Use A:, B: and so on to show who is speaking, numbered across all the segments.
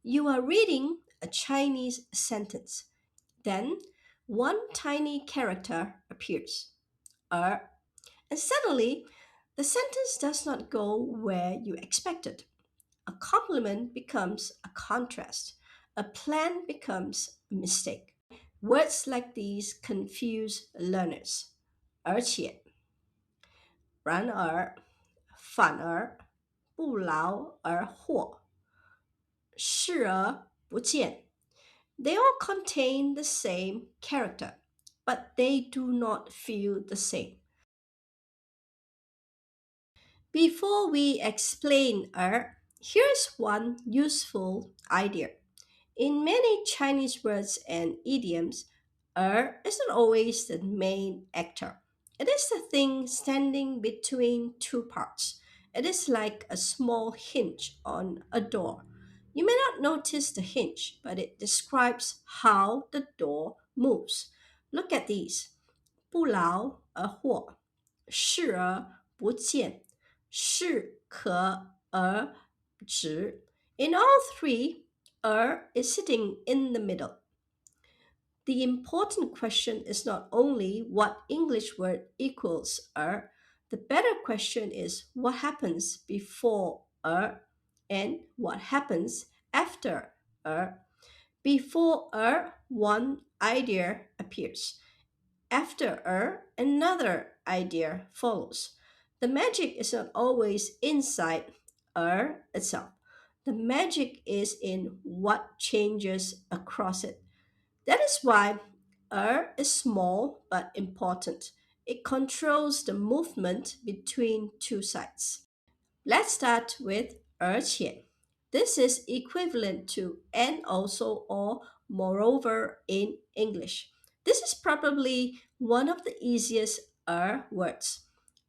A: You are reading a Chinese sentence. Then one tiny character appears, er, and suddenly the sentence does not go where you expected. A compliment becomes a contrast. A plan becomes a mistake. Words like these confuse learners. 而且,然而,反而,不劳而获,视而不见. They all contain the same character, but they do not feel the same. Before we explain here's one useful idea. In many Chinese words and idioms, isn't always the main actor. It is the thing standing between two parts. It is like a small hinge on a door. You may not notice the hinge, but it describes how the door moves. Look at these. 不劳而获,视而不见,适可而止. In all three, is sitting in the middle. The important question is not only what English word equals the better question is what happens before and what happens after Before one idea appears. After another idea follows. The magic is not always inside itself. The magic is in what changes across it. That is why is small but important. It controls the movement between two sides. Let's start with 而且. This is equivalent to and also or moreover in English. This is probably one of the easiest words.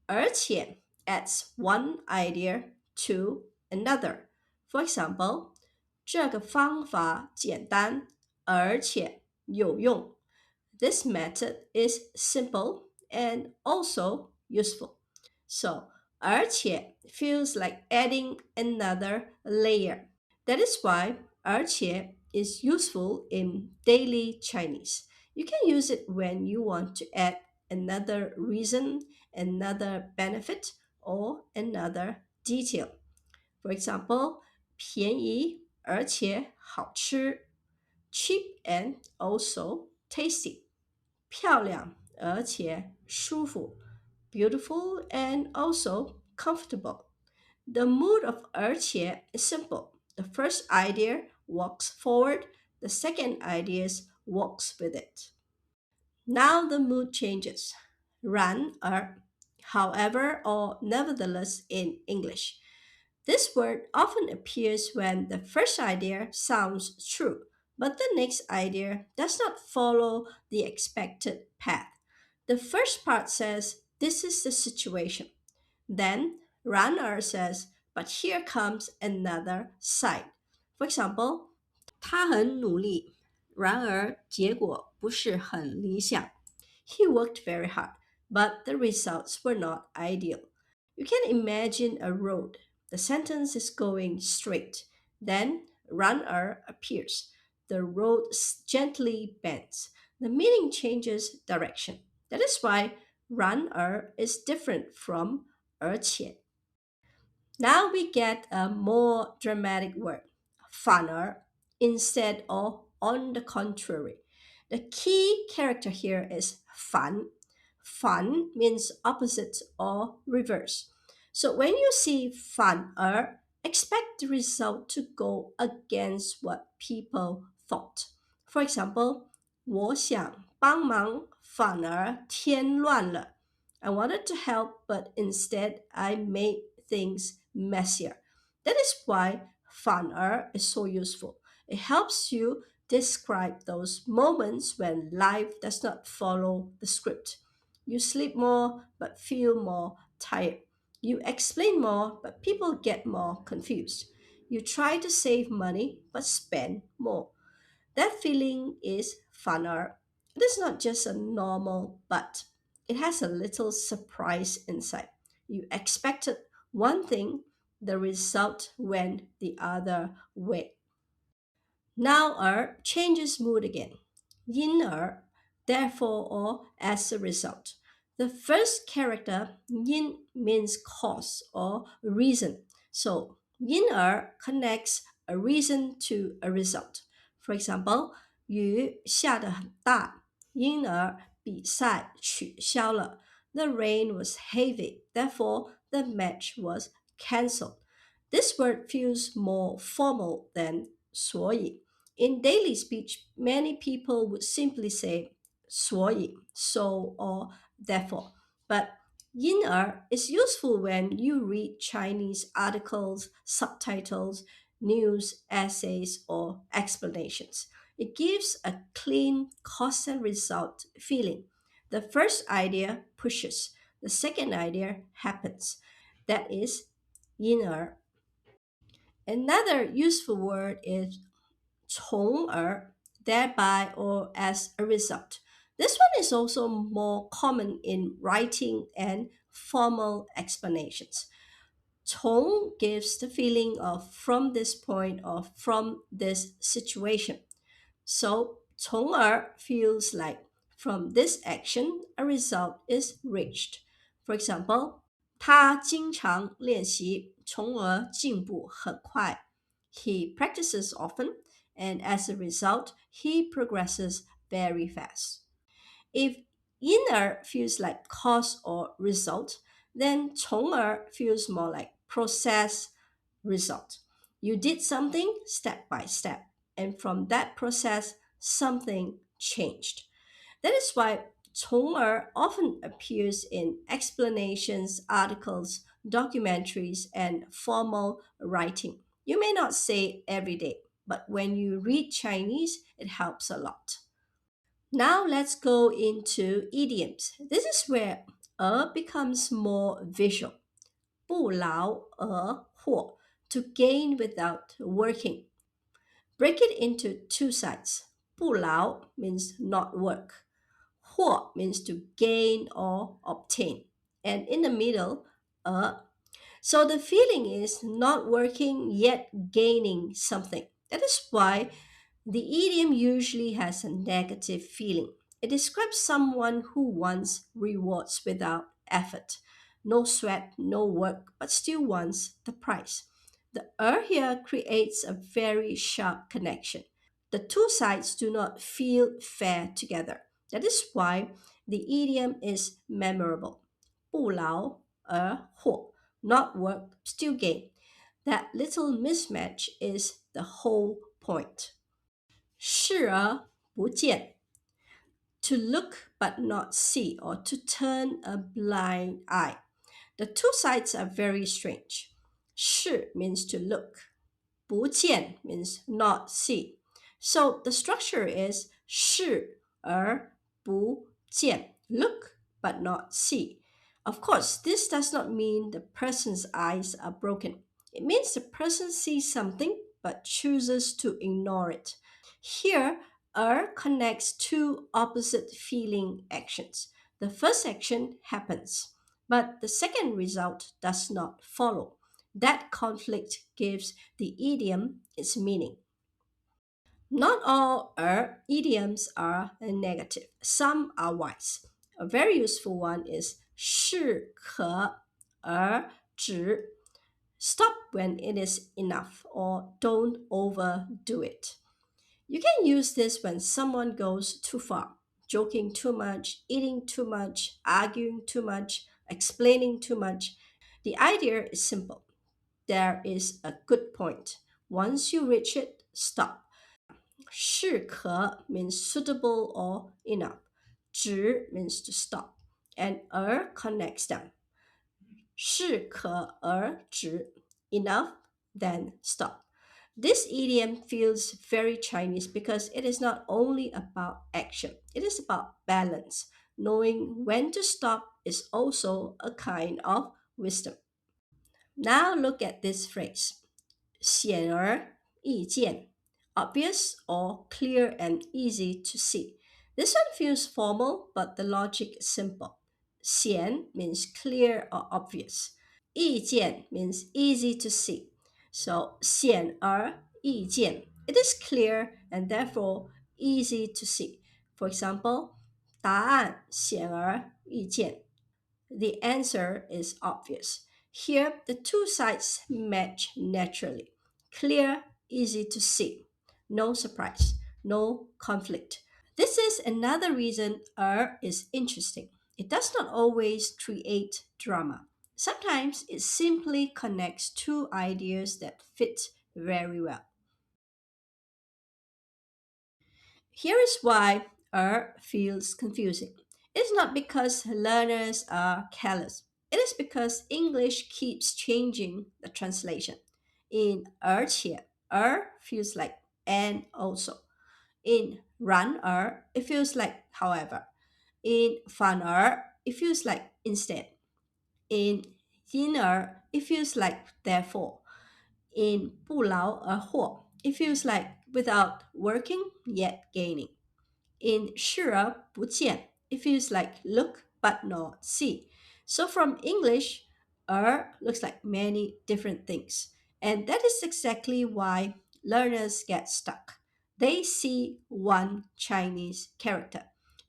A: 而且 adds one idea to another. For example, 这个方法简单而且有用. This method is simple and also useful. So, 而且 feels like adding another layer. That is why 而且 is useful in daily Chinese. You can use it when you want to add another reason, another benefit, or another detail. For example, 便宜而且好吃, cheap and also tasty. 漂亮而且舒服, beautiful and also comfortable. The mood of 而且 is simple. The first idea walks forward, the second idea walks with it. Now the mood changes. 然而, however, or nevertheless in English. This word often appears when the first idea sounds true, but the next idea does not follow the expected path. The first part says, this is the situation. Then 然而 says, but here comes another side. For example, 他很努力，然而结果不是很理想。He worked very hard, but the results were not ideal. You can imagine a road. The sentence is going straight. Then 然而 appears. The road gently bends. The meaning changes direction. That is why 然而 is different from 而且. Now we get a more dramatic word, 反而, instead of on the contrary. The key character here is 反. 反 means opposite or reverse. So when you see 反而, expect the result to go against what people thought. For example, 我想帮忙，反而添乱了。I wanted to help, but instead I made things messier. That is why 反而 is so useful. It helps you describe those moments when life does not follow the script. You sleep more but feel more tired. You explain more but people get more confused. You try to save money but spend more. That feeling is 反而. It is not just a normal but. It has a little surprise inside. You expected one thing, the result went the other way. Now changes mood again. 因而, therefore, or as a result. The first character, yin, means cause or reason. So, 因而 connects a reason to a result. For example, 雨下得很大，因而比赛取消了。The rain was heavy, therefore the match was cancelled. This word feels more formal than 所以. In daily speech, many people would simply say 所以, so, or therefore. But 因而 is useful when you read Chinese articles, subtitles, news, essays, or explanations. It gives a clean cause and result feeling. The first idea pushes, the second idea happens. That is 因而. Another useful word is 从而, thereby or as a result. This one is also more common in writing and formal explanations. 从 gives the feeling of from this point or from this situation. So 从而 feels like from this action a result is reached. For example, 他经常练习，从而进步很快。He practices often, and as a result, he progresses very fast. If 因而 feels like cause or result, then 从而 feels more like process result. You did something step by step, and from that process, something changed. That is why 从而 often appears in explanations, articles, documentaries, and formal writing. You may not say it every day, but when you read Chinese, it helps a lot. Now let's go into idioms. This is where becomes more visual. 不劳而获, to gain without working. Break it into two sides. 不劳 means not work. 获 means to gain or obtain. And in the middle, so the feeling is not working yet gaining something. That is why the idiom usually has a negative feeling. It describes someone who wants rewards without effort. No sweat, no work, but still wants the prize. The here creates a very sharp connection. The two sides do not feel fair together. That is why the idiom is memorable. 不劳而获, not work, still gain. That little mismatch is the whole point. 视而不见, to look but not see, or to turn a blind eye. The two sides are very strange. 视 means to look. 不见 means not see. So the structure is 视而不见, look but not see. Of course, this does not mean the person's eyes are broken. It means the person sees something but chooses to ignore it. Here, connects two opposite feeling actions. The first action happens, but the second result does not follow. That conflict gives the idiom its meaning. Not all idioms are negative. Some are wise. A very useful one is 适可而止. Stop when it is enough, or don't overdo it. You can use this when someone goes too far, joking too much, eating too much, arguing too much, explaining too much. The idea is simple. There is a good point. Once you reach it, stop. 适可 means suitable or enough. 止 means to stop. And connects them. 适可而止, enough, then stop. This idiom feels very Chinese because it is not only about action, it is about balance. Knowing when to stop is also a kind of wisdom. Now look at this phrase. 显而易见, obvious or clear and easy to see. This one feels formal, but the logic is simple. 显 means clear or obvious. 易见 means easy to see. So 显而易见, It is clear and therefore easy to see. For example, 答案显而易见. The answer is obvious. Here, the two sides match naturally. Clear, easy to see. No surprise, no conflict. This is another reason is interesting. It does not always create drama. Sometimes it simply connects two ideas that fit very well. Here is why feels confusing. It is not because learners are careless. It is because English keeps changing the translation. In 而且, feels like and also. In 然而, it feels like however. In 反而, it feels like instead. In 因而, it feels like therefore. In 不劳而获, it feels like without working yet gaining. In 视而不见, it feels like look but not see. So from English, looks like many different things. And that is exactly why learners get stuck. They see one Chinese character,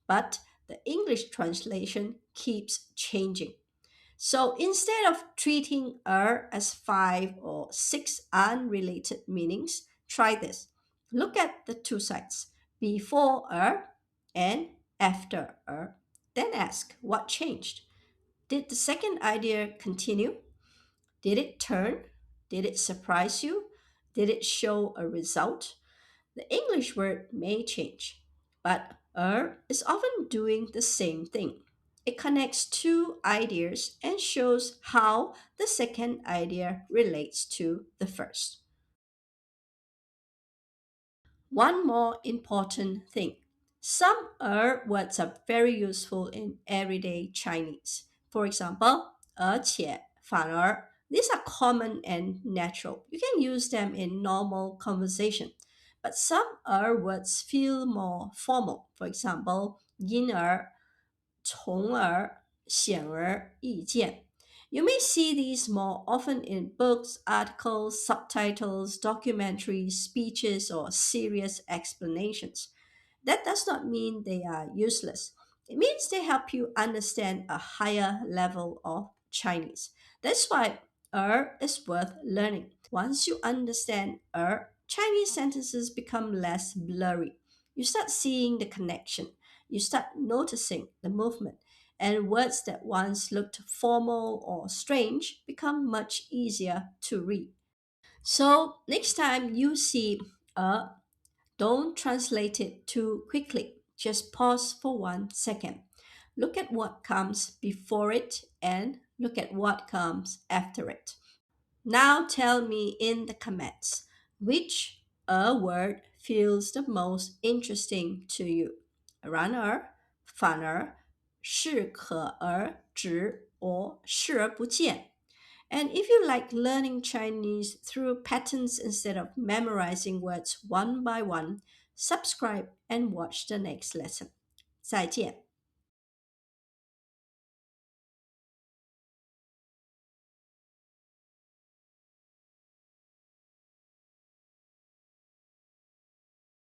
A: but the English translation keeps changing. So instead of treating as five or six unrelated meanings, try this. Look at the two sides, before and after then ask what changed. Did the second idea continue? Did it turn? Did it surprise you? Did it show a result? The English word may change, but is often doing the same thing. It connects two ideas and shows how the second idea relates to the first. One more important thing. Some words are very useful in everyday Chinese. For example, 而且,反而. These are common and natural. You can use them in normal conversation. But some words feel more formal. For example, 因而,从而,显而易见. You may see these more often in books, articles, subtitles, documentaries, speeches, or serious explanations. That does not mean they are useless. It means they help you understand a higher level of Chinese. That's why is worth learning. Once you understand Chinese sentences become less blurry. You start seeing the connection. You start noticing the movement, and words that once looked formal or strange become much easier to read. So, next time you see a, don't translate it too quickly. Just pause for 1 second. Look at what comes before it and look at what comes after it. Now tell me in the comments which a word feels the most interesting to you. 然而,反而,适可而止 or 视而不见. And if you like learning Chinese through patterns instead of memorizing words one by one, subscribe and watch the next lesson. 再见。